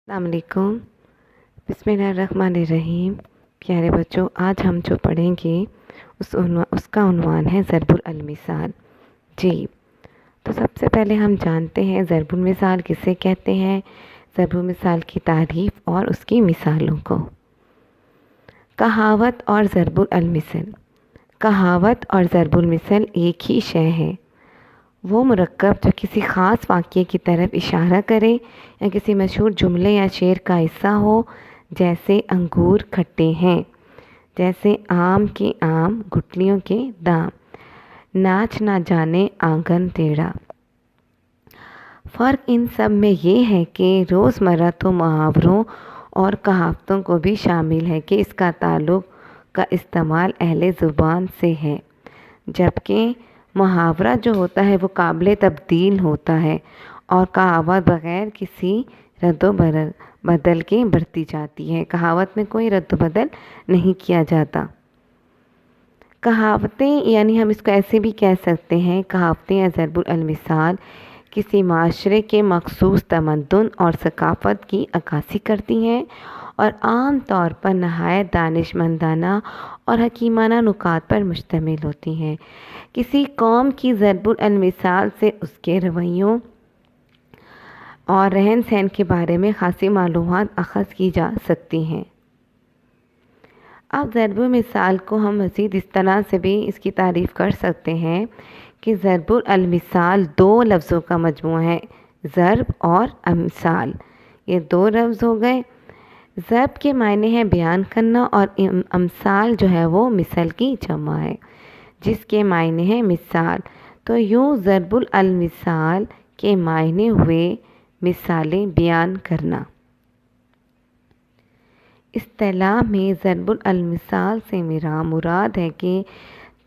السلام علیکم۔ بسم اللہ الرحمن الرحیم۔ پیارے بچوں، آج ہم جو پڑھیں گے اس کا عنوان ہے ضرب المثال۔ جی، تو سب سے پہلے ہم جانتے ہیں ضرب المثال کسے کہتے ہیں، ضرب المثال کی تعریف اور اس کی مثالوں کو۔ کہاوت اور ضرب المثل۔ کہاوت اور ضرب المثل ایک ہی شے ہے۔ وہ مرکب جو کسی خاص واقعے کی طرف اشارہ کرے یا کسی مشہور جملے یا شعر کا حصہ ہو، جیسے انگور کھٹے ہیں، جیسے آم کے آم گٹھلیوں کے دام، ناچ نہ جانے آنگن ٹیڑھا۔ فرق ان سب میں یہ ہے کہ روزمرہ تو محاوروں اور کہاوتوں کو بھی شامل ہے کہ اس کا تعلق کا استعمال اہل زبان سے ہے، جبکہ محاورہ جو ہوتا ہے وہ قابل تبدیل ہوتا ہے اور کہاوت بغیر کسی رد و بدل کے برتی جاتی ہے۔ کہاوت میں کوئی رد و بدل نہیں کیا جاتا۔ کہاوتیں یعنی ہم اس کو ایسے بھی کہہ سکتے ہیں، کہاوتیں یا ضرب المثال کسی معاشرے کے مخصوص تمدن اور ثقافت کی عکاسی کرتی ہیں اور عام طور پر نہایت دانش مندانہ اور حکیمانہ نکات پر مشتمل ہوتی ہیں۔ کسی قوم کی ضرب المثال سے اس کے رویوں اور رہن سہن کے بارے میں خاصی معلومات اخذ کی جا سکتی ہیں۔ اب ضرب مثال کو ہم مزید اس طرح سے بھی اس کی تعریف کر سکتے ہیں کہ ضرب المثال دو لفظوں کا مجموعہ ہے، ضرب اور امثال۔ یہ دو لفظ ہو گئے۔ ضرب کے معنی ہے بیان کرنا اور امثال جو ہے وہ مثل کی جمع ہے، جس کے معنی ہے مثال۔ تو یوں ضرب المثال کے معنی ہوئے مثالیں بیان کرنا۔ اصطلاح میں ضرب المثال سے مراد ہے کہ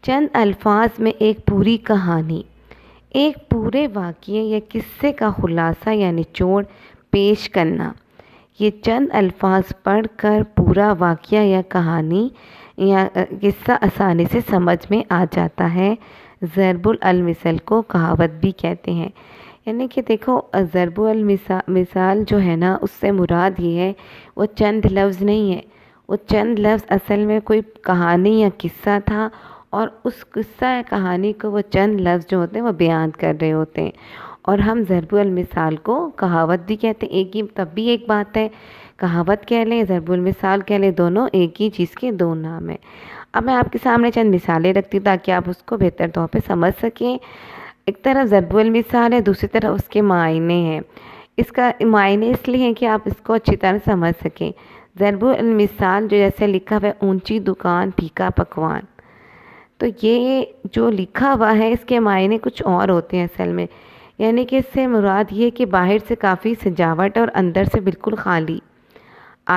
چند الفاظ میں ایک پوری کہانی، ایک پورے واقعے یا قصے کا خلاصہ یا نچوڑ پیش کرنا۔ یہ چند الفاظ پڑھ کر پورا واقعہ یا کہانی یا قصہ آسانی سے سمجھ میں آ جاتا ہے۔ ضرب المثل کو کہاوت بھی کہتے ہیں۔ یعنی کہ دیکھو، ضرب المثال جو ہے نا، اس سے مراد یہ ہے وہ چند لفظ نہیں ہے، وہ چند لفظ اصل میں کوئی کہانی یا قصہ تھا اور اس قصہ یا کہانی کو وہ چند لفظ جو ہوتے ہیں وہ بیان کر رہے ہوتے ہیں، اور ہم ضرب المثال کو کہاوت بھی کہتے ہیں۔ ایک ہی تب بھی ایک بات ہے، کہاوت کہہ لیں ضرب المثال کہہ لیں، دونوں ایک ہی چیز کے دو نام ہیں۔ اب میں آپ کے سامنے چند مثالیں رکھتی ہوں تاکہ آپ اس کو بہتر طور پہ سمجھ سکیں۔ ایک طرف ضرب المثال ہے، دوسری طرف اس کے معنی ہیں۔ اس کا معنی اس لیے ہے کہ آپ اس کو اچھی طرح سمجھ سکیں۔ ضرب المثال جو جیسے لکھا ہوا ہے، اونچی دکان پھیکا پکوان، تو یہ جو لکھا ہوا ہے اس کے معنی کچھ اور ہوتے ہیں اصل میں۔ یعنی کہ اس سے مراد یہ کہ باہر سے کافی سجاوٹ اور اندر سے بالکل خالی،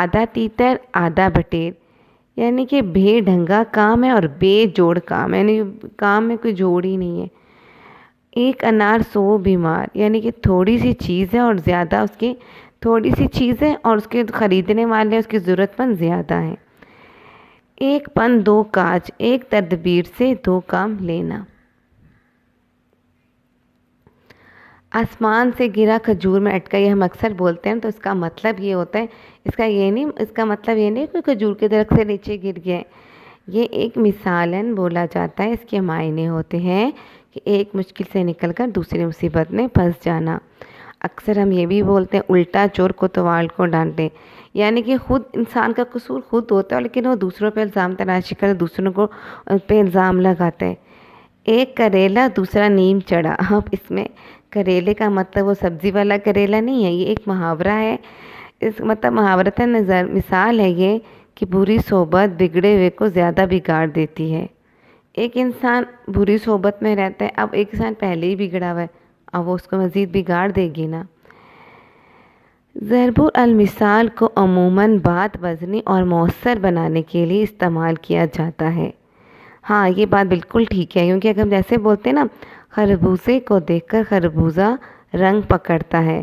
آدھا تیتر آدھا بٹیر، یعنی کہ بے ڈھنگا کام ہے اور بے جوڑ کام ہے، یعنی کام میں کوئی جوڑ ہی نہیں ہے۔ ایک انار سو بیمار، یعنی کہ تھوڑی سی چیز ہے اور زیادہ اس کی تھوڑی سی چیز ہے اور اس کے خریدنے والے اس کی ضرورت مند زیادہ ہیں۔ ایک پن دو کاج، ایک تدبیر سے دو کام لینا۔ آسمان سے گرا کھجور میں اٹکا، یہ ہم اکثر بولتے ہیں تو اس کا مطلب یہ ہوتا ہے، اس کا مطلب یہ نہیں کہ کھجور کے درخت سے نیچے گر گئے۔ یہ ایک مثالاً بولا جاتا ہے۔ اس کے معنی ہوتے ہیں کہ ایک مشکل سے نکل کر دوسری مصیبت میں پھنس جانا۔ اکثر ہم یہ بھی بولتے ہیں الٹا چور کوتوال کو ڈانٹے، یعنی کہ خود انسان کا قصور خود ہوتا ہے لیکن وہ دوسروں پہ الزام تراشی کر دوسروں کو پہ الزام لگاتا ہے۔ ایک کریلا دوسرا نیم چڑھا۔ اب اس میں کریلے کا مطلب وہ سبزی والا کریلا نہیں ہے، یہ ایک محاورہ ہے۔ اس مطلب محاورتاً مثال ہے یہ کہ بری صحبت بگڑے ہوئے کو زیادہ بگاڑ دیتی ہے۔ ایک انسان بری صحبت میں رہتا ہے، اب ایک انسان پہلے ہی بگڑا ہوا ہے، اب وہ اس کو مزید بگاڑ دے گی نا۔ ضرب المثال کو عموماً بات وزنی اور مؤثر بنانے کے لیے استعمال کیا جاتا ہے۔ ہاں، یہ بات بالکل ٹھیک ہے، کیونکہ اگر ہم جیسے بولتے ہیں نا، خربوزے کو دیکھ کر خربوزہ رنگ پکڑتا ہے،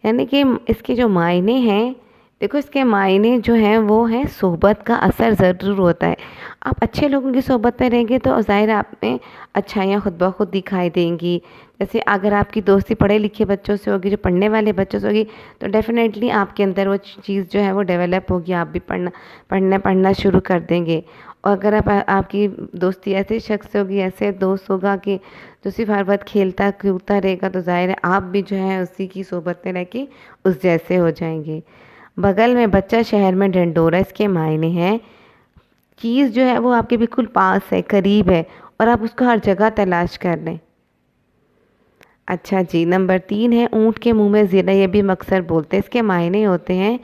یعنی کہ اس کے جو معنی ہیں، دیکھو اس کے معنی جو ہیں وہ ہیں صحبت کا اثر ضرور ہوتا ہے۔ آپ اچھے لوگوں کی صحبت میں رہیں گے تو ظاہر ہے آپ میں اچھائیاں خود بخود دکھائی دیں گی. جیسے اگر آپ کی دوستی پڑھے لکھے بچوں سے ہوگی، جو پڑھنے والے بچوں سے ہوگی، تو ڈیفینیٹلی آپ کے اندر وہ چیز جو ہے وہ ڈیولپ ہوگی، آپ بھی پڑھنا شروع کر دیں گے. اور اگر آپ کی دوستی ایسے شخص سے ہوگی، ایسے دوست ہوگا کہ جو صرف ہر وقت کھیلتا کودتا رہے گا، تو ظاہر ہے آپ بھی جو ہے اسی کی صحبت میں رہ کے اس جیسے ہو جائیں گے. بغل میں بچہ شہر میں ڈنڈورا، اس کے معنی ہیں چیز جو ہے وہ آپ کے بالکل پاس ہے، قریب ہے، اور آپ اس کو ہر جگہ تلاش کر لیں. اچھا جی، نمبر 3 ہے اونٹ کے منہ میں زیرہ، یہ بھی اکثر بولتے ہیں. اس کے معنی ہوتے ہیں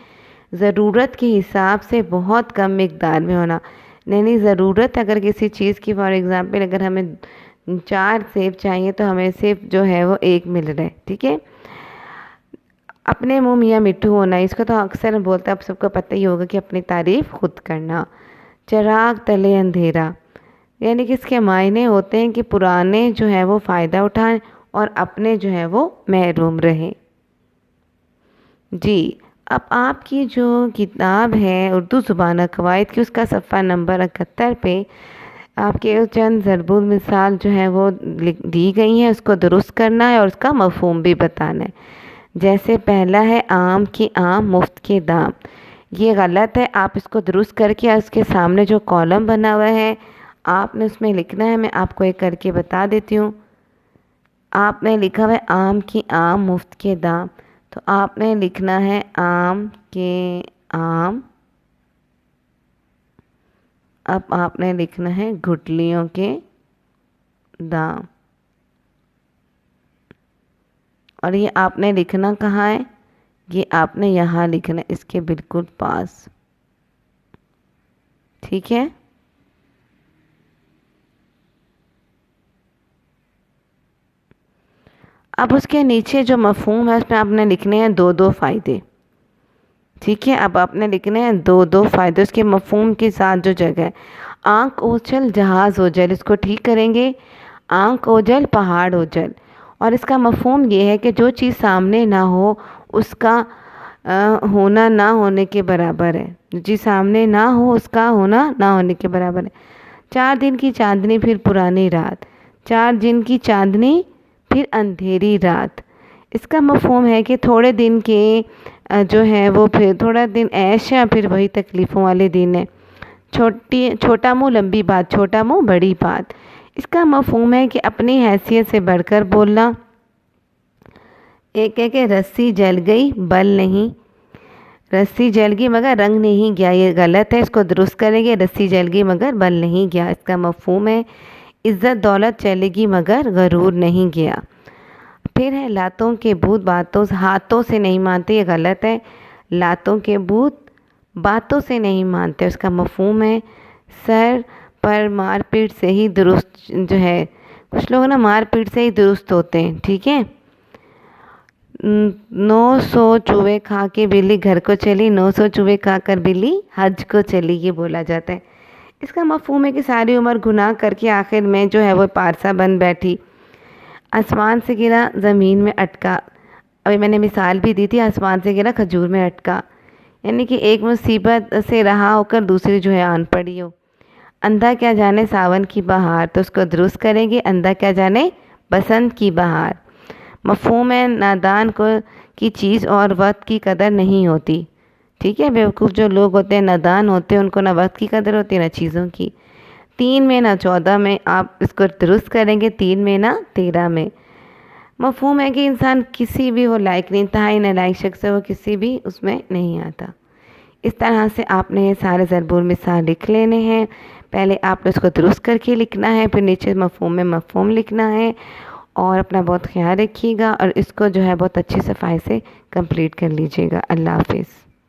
ضرورت کے حساب سے بہت کم مقدار میں ہونا. نہیں ضرورت اگر کسی چیز کی، فار ایگزامپل اگر ہمیں 4 سیب چاہیے تو ہمیں صرف جو ہے وہ 1 مل رہا ہے، ٹھیک ہے. اپنے منہ میاں مٹھو ہونا، اس کو تو اکثر بولتا ہے، آپ سب کو پتہ ہی ہوگا کہ اپنی تعریف خود کرنا. چراغ تلے اندھیرا، یعنی کہ اس کے معنی ہوتے ہیں کہ پرانے جو ہے وہ فائدہ اٹھائیں اور اپنے جو ہے وہ محروم رہیں. جی، اب آپ کی جو کتاب ہے اردو زبان قواعد کی، اس کا صفحہ نمبر 71 پہ آپ کے چند ضرب المثال جو ہے وہ دی گئی ہیں، اس کو درست کرنا ہے اور اس کا مفہوم بھی بتانا ہے. جیسے پہلا ہے عام کی عام، مفت کے دام. یہ غلط ہے، آپ اس کو درست کر کے اس کے سامنے جو کالم بنا ہوا ہے آپ نے اس میں لکھنا ہے. میں آپ کو ایک کر کے بتا دیتی ہوں. آپ نے لکھا ہے عام کی عام، مفت کے دام، تو آپ نے لکھنا ہے عام کے عام. اب آپ نے لکھنا ہے گٹھلیوں کے دام، اور یہ آپ نے لکھنا کہاں ہے؟ یہ آپ نے یہاں لکھنا ہے، اس کے بالکل پاس، ٹھیک ہے. اب اس کے نیچے جو مفہوم ہے اس میں آپ نے لکھنے ہیں 2 فائدے، ٹھیک ہے. اب آپ نے لکھنے ہیں 2 فائدے اس کے مفہوم کے ساتھ جو جگہ ہے. آنکھ اوچل جہاز اوجل، اس کو ٹھیک کریں گے. آنکھ اوجل پہاڑ اوجل، اور اس کا مفہوم یہ ہے کہ جو چیز سامنے نہ ہو اس کا ہونا نہ ہونے کے برابر ہے. جو چیز سامنے نہ ہو اس کا ہونا نہ ہونے کے برابر ہے. 4 دن کی چاندنی پھر پرانی رات، 4 دن کی چاندنی پھر اندھیری رات. اس کا مفہوم ہے کہ تھوڑے دن کے جو ہے وہ پھر تھوڑا دن عیش ہے، پھر وہی تکلیفوں والے دن ہے. چھوٹا منہ لمبی بات، چھوٹا منہ بڑی بات. اس کا مفہوم ہے کہ اپنی حیثیت سے بڑھ کر بولنا. ایک ہے کہ رسی جل گئی بل نہیں، رسی جل گئی مگر رنگ نہیں گیا، یہ غلط ہے، اس کو درست کریں گے. رسی جل گئی مگر بل نہیں گیا. اس کا مفہوم ہے عزت دولت چلے گی مگر غرور نہیں گیا. پھر ہے لاتوں کے بھوت ہاتھوں سے نہیں مانتے، یہ غلط ہے. لاتوں کے بھوت باتوں سے نہیں مانتے. اس کا مفہوم ہے سر پر مار پیٹ سے ہی درست جو ہے، کچھ لوگ نا مار پیٹ سے ہی درست ہوتے ہیں، ٹھیک ہے. 900 چوہے کھا کے بلی گھر کو چلی، 900 چوہے کھا کر بلی حج کو چلی، یہ بولا جاتا ہے. اس کا مفہوم ہے کہ ساری عمر گناہ کر کے آخر میں جو ہے وہ پارسا بن بیٹھی. آسمان سے گرا زمین میں اٹکا، ابھی میں نے مثال بھی دی تھی، آسمان سے گرا کھجور میں اٹکا، یعنی کہ ایک مصیبت سے رہا ہو کر دوسری جو ہے آن پڑی ہو. اندھا کیا جانے ساون کی بہار، تو اس کو درست کریں گے. اندھا کیا جانے بسنت کی بہار. مفہوم ہے نادان کو کی چیز اور وقت کی قدر نہیں ہوتی، ٹھیک ہے. بیوقوف جو لوگ ہوتے ہیں نادان ہوتے ہیں، ان کو نہ وقت کی قدر ہوتی ہے نہ چیزوں کی. 3 میں نہ 14 میں، آپ اس کو درست کریں گے. 3 میں نہ 13 میں. مفہوم ہے کہ انسان کسی بھی وہ لائق نہیں، انتہائی نالائق شخص ہے، وہ کسی بھی اس میں نہیں آتا. اس طرح سے آپ نے یہ سارے ضرب المثال لکھ لینے ہیں. پہلے آپ نے اس کو درست کر کے لکھنا ہے، پھر نیچے مفہوم میں مفہوم لکھنا ہے. اور اپنا بہت خیال رکھیے گا، اور اس کو جو ہے بہت اچھی صفائی سے کمپلیٹ کر لیجیے گا. اللہ حافظ.